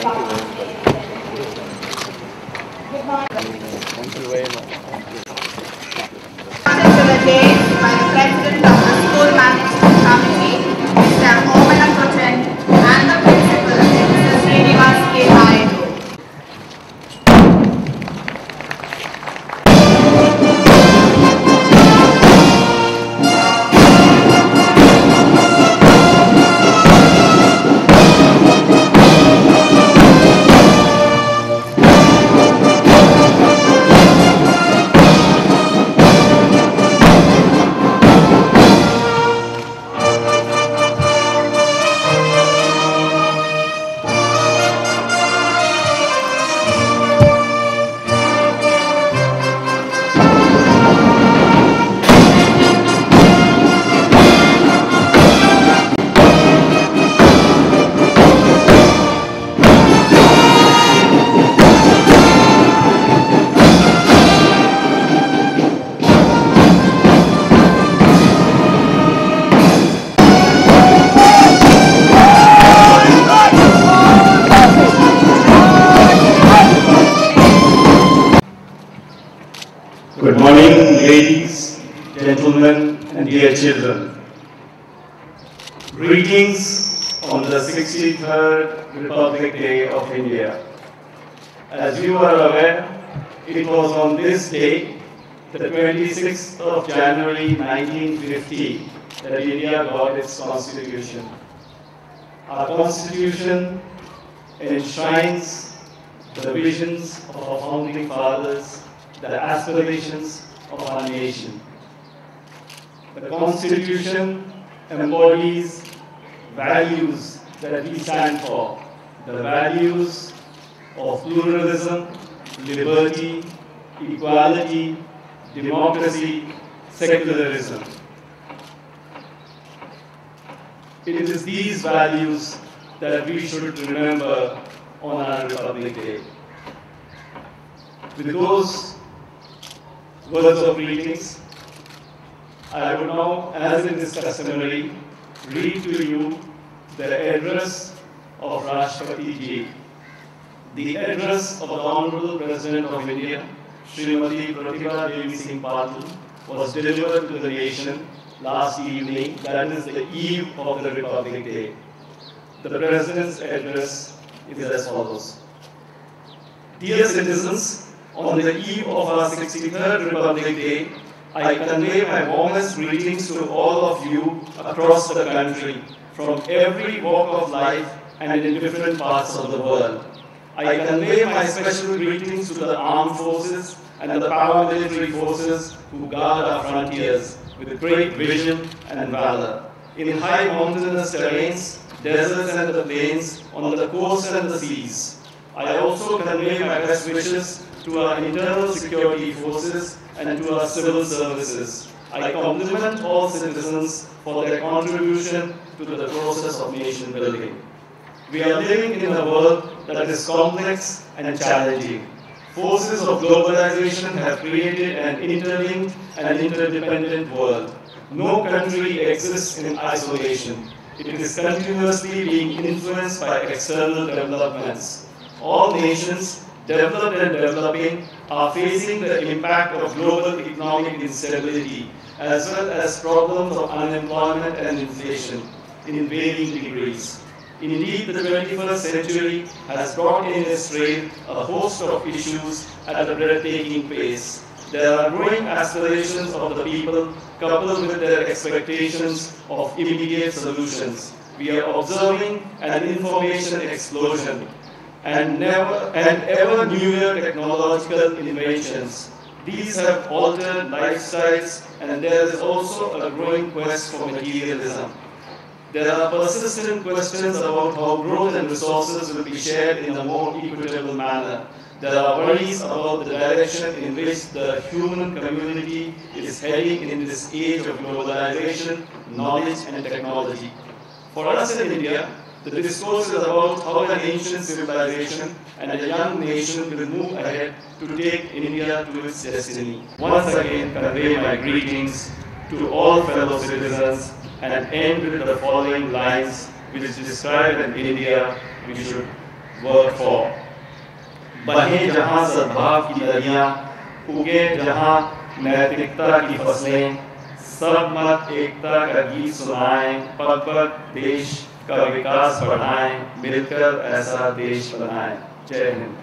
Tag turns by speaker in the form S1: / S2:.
S1: Thank you very much.
S2: To the day by the President of the School Management Committee, Mr. Omana Kochen, and the Principal, Mr. Srinivas K. Naidu.
S3: Good morning, ladies, gentlemen, and dear children. Greetings on the 63rd Republic Day of India. As you are aware, it was on this day, the 26th of January 1950, that India got its constitution. Our constitution enshrines the visions of our founding fathers, the aspirations of our nation. The Constitution embodies values that we stand for, the values of pluralism, liberty, equality, democracy, secularism. It is these values that we should remember on our Republic Day. With those words of greetings, I would now, as it is customary, read to you the address of Rashtrapati Ji. The address of the Honorable President of India, Srimati Pratibha Devi Singh Patil, was delivered to the nation last evening, that is the eve of the Republic Day. The President's address is as follows. Dear citizens, on the eve of our 63rd Republic Day, I convey my warmest greetings to all of you across the country, from every walk of life and in different parts of the world. I convey my special greetings to the armed forces and the paramilitary forces who guard our frontiers with great vision and valor. In high mountainous terrains, deserts and the plains, on the coasts and the seas. I also convey my best wishes to our internal security forces and to our civil services. I compliment all citizens for their contribution to the process of nation building. We are living in a world that is complex and challenging. Forces of globalization have created an interlinked and interdependent world. No country exists in isolation. It is continuously being influenced by external developments. All nations, developed and developing, are facing the impact of global economic instability, as well as problems of unemployment and inflation in varying degrees. Indeed, the 21st century has brought in its train a host of issues at a breathtaking pace. There are growing aspirations of the people, coupled with their expectations of immediate solutions. We are observing an information explosion and ever newer technological inventions. These have altered lifestyles, and there is also a growing quest for materialism. There are persistent questions about how growth and resources will be shared in a more equitable manner. There are worries about the direction in which the human community is heading in this age of globalization, knowledge, and technology. For us in India, the discourse is about how an ancient civilization and a young nation will move ahead to take India to its destiny. Once again, convey my greetings to all fellow citizens and end with the following lines which describe an India we should work for. बहे जहाँ सद्भाव की दरियाँ, उगे जहाँ नैतिकता की फसलें, सब मत एकता का गीत सुनाएं, पग पग देश का विकास बढ़ाएं, मिलकर ऐसा देश बनाएं। जय हिंद।